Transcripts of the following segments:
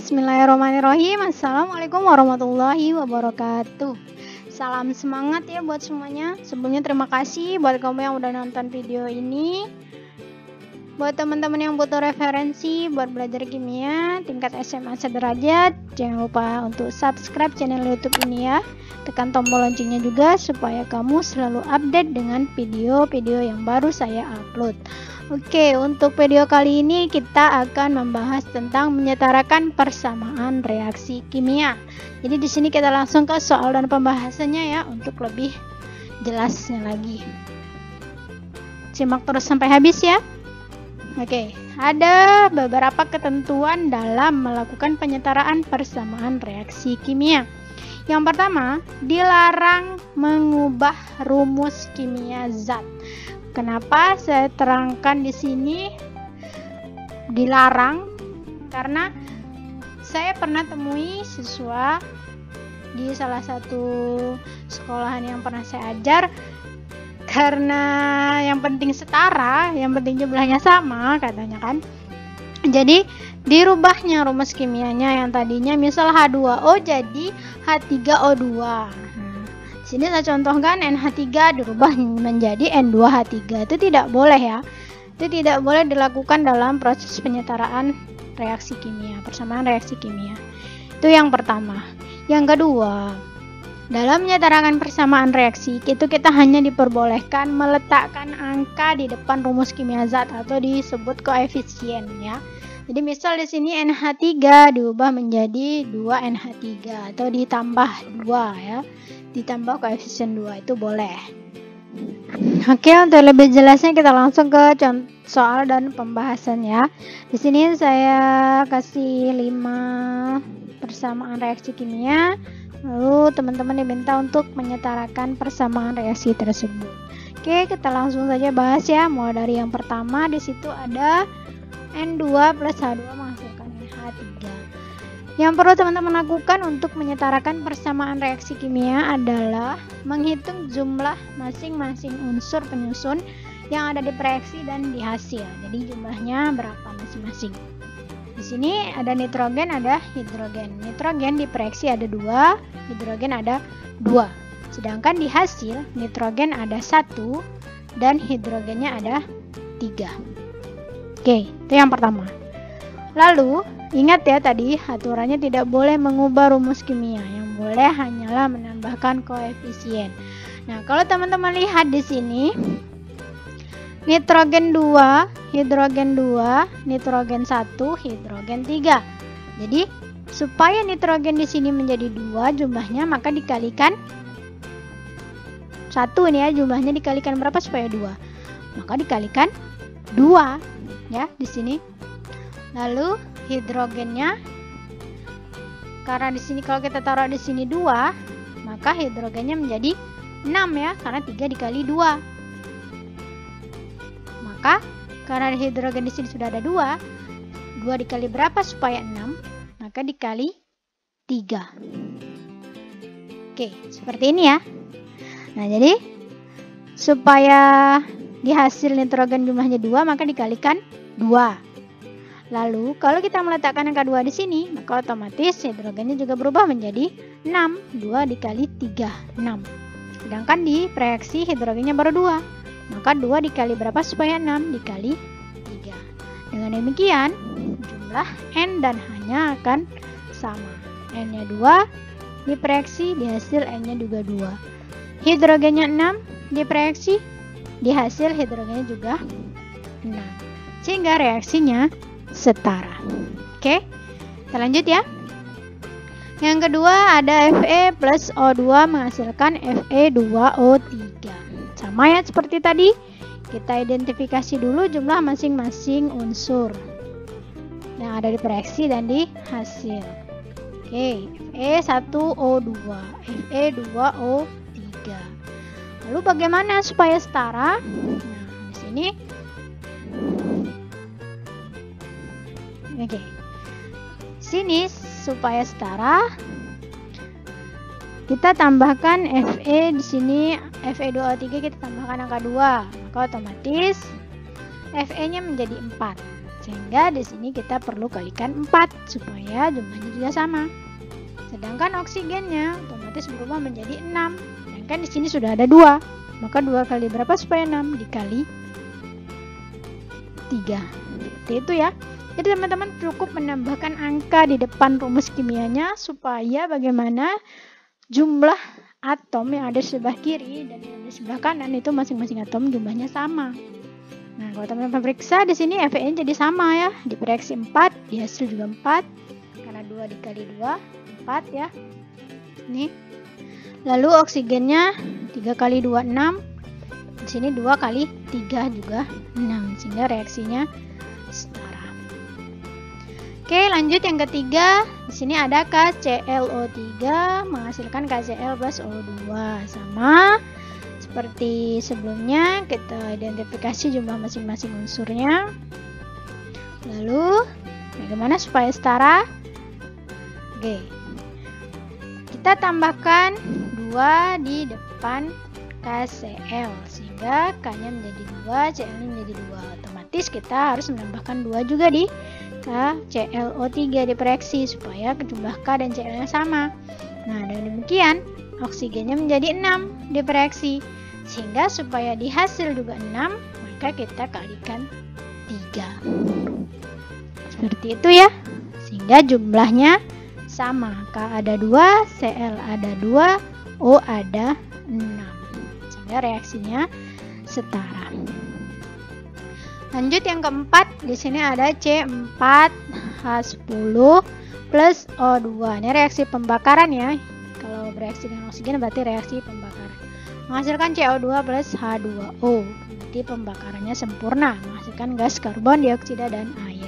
Bismillahirrahmanirrahim. Assalamualaikum warahmatullahi wabarakatuh. Salam semangat ya buat semuanya. Sebelumnya terima kasih buat kamu yang udah nonton video ini. Buat teman-teman yang butuh referensi buat belajar kimia tingkat SMA sederajat, jangan lupa untuk subscribe channel YouTube ini ya. Tekan tombol loncengnya juga supaya kamu selalu update dengan video-video yang baru saya upload. Oke, untuk video kali ini kita akan membahas tentang menyetarakan persamaan reaksi kimia. Jadi di sini kita langsung ke soal dan pembahasannya ya untuk lebih jelasnya lagi. Simak terus sampai habis ya. Oke, ada beberapa ketentuan dalam melakukan penyetaraan persamaan reaksi kimia. Yang pertama, dilarang mengubah rumus kimia zat. Kenapa saya terangkan di sini dilarang? Karena saya pernah temui siswa di salah satu sekolahan yang pernah saya ajar, karena yang penting setara, yang penting jumlahnya sama katanya kan. Jadi dirubahnya rumus kimianya yang tadinya misal H2O jadi H3O2. Sini saya contohkan NH3 dirubah menjadi N2H3. Itu tidak boleh ya. Itu tidak boleh dilakukan dalam proses penyetaraan reaksi kimia, persamaan reaksi kimia. Itu yang pertama. Yang kedua, dalam menyetarakan persamaan reaksi, itu kita hanya diperbolehkan meletakkan angka di depan rumus kimia zat atau disebut koefisien ya. Jadi misal di sini NH3 diubah menjadi 2NH3 atau ditambah 2 ya. Ditambah koefisien 2 itu boleh. Oke, untuk lebih jelasnya kita langsung ke soal dan pembahasan ya. Di sini saya kasih 5 persamaan reaksi kimia. Lalu teman-teman diminta untuk menyetarakan persamaan reaksi tersebut. Oke, kita langsung saja bahas ya. Mulai dari yang pertama, di situ ada N2 plus H2 menghasilkan NH3. Yang perlu teman-teman lakukan untuk menyetarakan persamaan reaksi kimia adalah menghitung jumlah masing-masing unsur penyusun yang ada di reaksi dan di hasil. Jadi jumlahnya berapa masing-masing. Di sini ada nitrogen, ada hidrogen. Nitrogen di reaksi ada 2, hidrogen ada 2. Sedangkan di hasil nitrogen ada 1 dan hidrogennya ada 3. Oke, itu yang pertama. Lalu ingat ya tadi aturannya tidak boleh mengubah rumus kimia, yang boleh hanyalah menambahkan koefisien. Nah, kalau teman-teman lihat di sini nitrogen 2, hidrogen 2, nitrogen 1, hidrogen 3. Jadi supaya nitrogen di sini menjadi 2 jumlahnya maka dikalikan 1 nih ya, jumlahnya dikalikan berapa supaya 2? Maka dikalikan 2 ya di sini. Lalu hidrogennya, karena di sini kalau kita taruh di sini 2, maka hidrogennya menjadi 6 ya, karena 3 dikali 2. Maka karena hidrogen di sini sudah ada 2 dikali berapa supaya 6? Maka dikali 3. Oke, seperti ini ya. Nah, jadi supaya di hasil nitrogen jumlahnya 2, maka dikalikan 2. Lalu kalau kita meletakkan angka 2 di sini, maka otomatis hidrogennya juga berubah menjadi 6. 2 dikali 3, 6. Sedangkan di reaksi hidrogennya baru 2. Maka 2 dikali berapa supaya 6? Dikali 3. Dengan demikian, jumlah N dan H-nya akan sama. N-nya 2, di reaksi, di hasil N-nya juga 2. Hidrogennya 6, di reaksi, di hasil hidrogennya juga 6. Sehingga reaksinya setara. Oke, kita lanjut ya. Yang kedua ada Fe plus O2 menghasilkan Fe2O3. Sama ya seperti tadi, kita identifikasi dulu jumlah masing-masing unsur yang ada di reaksi dan di hasil. Oke, Fe1O2, Fe2O3. Lalu bagaimana supaya setara? Nah, di sini oke. Sini supaya setara kita tambahkan Fe di sini, Fe2O3 kita tambahkan angka 2. Maka otomatis Fe-nya menjadi 4. Sehingga di sini kita perlu kalikan 4 supaya jumlahnya juga sama. Sedangkan oksigennya otomatis berubah menjadi 6. Sedangkan di sini sudah ada 2. Maka 2 kali berapa supaya 6? Dikali 3. Seperti itu ya. Jadi teman-teman cukup menambahkan angka di depan rumus kimianya supaya bagaimana jumlah atom yang ada di sebelah kiri dan yang di sebelah kanan itu masing-masing atom jumlahnya sama. Nah, kalau teman-teman periksa di sini Fe-nya jadi sama ya. Di reaksi 4, di hasil juga 4. Karena 2 dikali 2, 4 ya. Nih. Lalu oksigennya 3 kali 2, 6. Di sini 2 kali 3 juga 6. Sehingga reaksinya setara. Oke, lanjut yang ketiga. Di sini ada KClO3 menghasilkan KCl plus O2. Sama seperti sebelumnya, kita identifikasi jumlah masing-masing unsurnya. Lalu, bagaimana supaya setara? Oke. Kita tambahkan 2 di depan KCl sehingga K-nya menjadi 2, Cl-nya menjadi 2. Otomatis kita harus menambahkan 2 juga di KClO3 di reaksi supaya jumlah K dan Cl-nya sama. Nah, dengan demikian oksigennya menjadi 6 di reaksi. Sehingga supaya di hasil juga 6, maka kita kalikan 3. Seperti itu ya. Sehingga jumlahnya sama. K ada 2, Cl ada 2, O ada 6. Sehingga reaksinya setara. Lanjut yang keempat, di sini ada C4H10 plus O2. Ini reaksi pembakaran ya. Kalau bereaksi dengan oksigen berarti reaksi pembakaran. Menghasilkan CO2 plus H2O. Berarti pembakarannya sempurna, menghasilkan gas karbon dioksida dan air.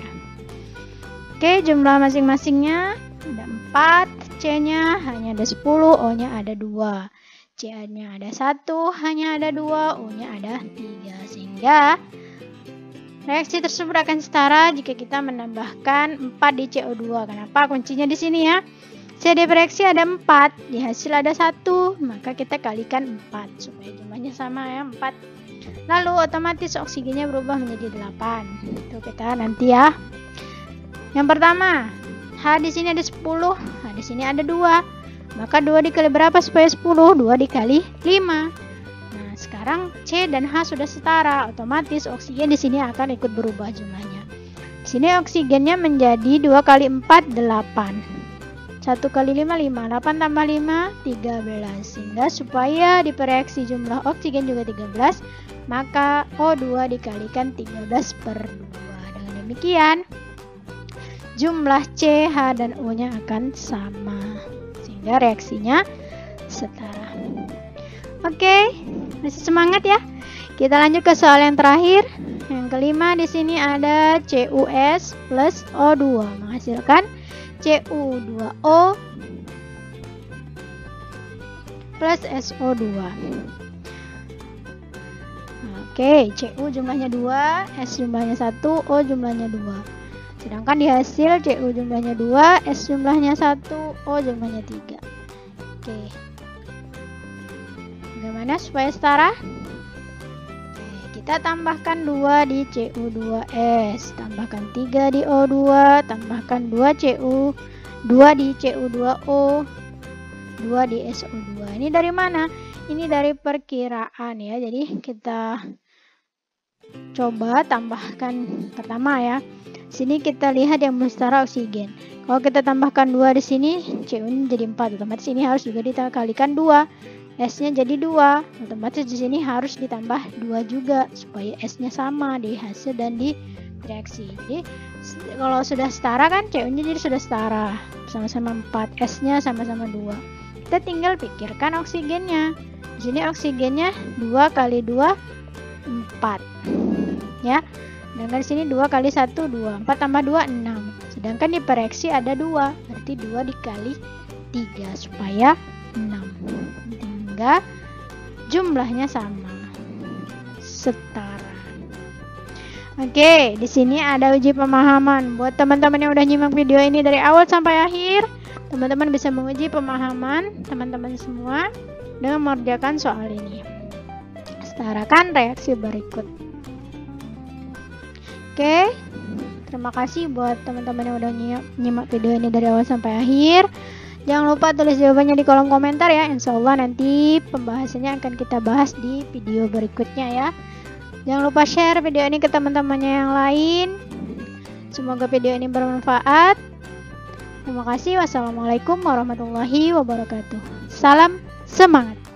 Oke, jumlah masing-masingnya ada 4, C-nya hanya ada 10, O-nya ada 2. C-nya ada 1, hanya ada 2, O-nya ada 3. Sehingga reaksi tersebut akan setara jika kita menambahkan 4 di CO2. Kenapa? Kuncinya di sini ya. C di reaksi ada 4, di hasil ada 1, maka kita kalikan 4 supaya jumlahnya sama ya, 4. Lalu otomatis oksigennya berubah menjadi 8. Itu kita nanti ya. Yang pertama, H di sini ada 10, H di sini ada 2. Maka 2 dikali berapa supaya 10? 2 dikali 5. Sekarang C dan H sudah setara, otomatis oksigen di sini akan ikut berubah jumlahnya. Di sini oksigennya menjadi 2 kali 4, 8. 1 kali 5, 5. 8 tambah 5, 13. Sehingga supaya di reaksi jumlah oksigen juga 13, maka O2 dikalikan 13 per 2. Dengan demikian, jumlah C, H, dan O-nya akan sama. Sehingga reaksinya setara. Oke, masih semangat ya. Kita lanjut ke soal yang terakhir. Yang kelima di sini ada CuS plus O2 menghasilkan Cu2O plus SO2. Oke, Cu jumlahnya 2, S jumlahnya 1, O jumlahnya 2. Sedangkan di hasil Cu jumlahnya 2, S jumlahnya 1, O jumlahnya 3. Oke. Bagaimana supaya setara? Kita tambahkan 2 di Cu2S, tambahkan 3 di O2, tambahkan 2 di Cu2O, 2 di SO2. Ini dari mana? Ini dari perkiraan ya. Jadi kita coba tambahkan pertama ya. Sini kita lihat yang belum setara oksigen. Kalau kita tambahkan 2 di sini, Cu-nya jadi 4. Otomatis ini harus juga dikalikan 2. S-nya jadi 2, otomatis di sini harus ditambah 2 juga supaya S-nya sama di hasil dan di reaksi. Jadi kalau sudah setara kan Cu-nya jadi sudah setara, sama-sama 4, S-nya sama-sama 2. Kita tinggal pikirkan oksigennya. Di sini oksigennya 2 kali 2 4. Ya. Sedangkan di sini 2 kali 1 2, 4 tambah 2 6. Sedangkan di reaksi ada 2, berarti 2 dikali 3 supaya 6. Jumlahnya sama, setara. Oke, di sini ada uji pemahaman. Buat teman-teman yang udah nyimak video ini dari awal sampai akhir, teman-teman bisa menguji pemahaman teman-teman semua dengan mengerjakan soal ini. Setarakan reaksi berikut. Oke, Terima kasih buat teman-teman yang udah nyimak video ini dari awal sampai akhir. Jangan lupa tulis jawabannya di kolom komentar ya. Insya Allah nanti pembahasannya akan kita bahas di video berikutnya ya. Jangan lupa share video ini ke teman-temannya yang lain. Semoga video ini bermanfaat. Terima kasih. Wassalamualaikum warahmatullahi wabarakatuh. Salam semangat.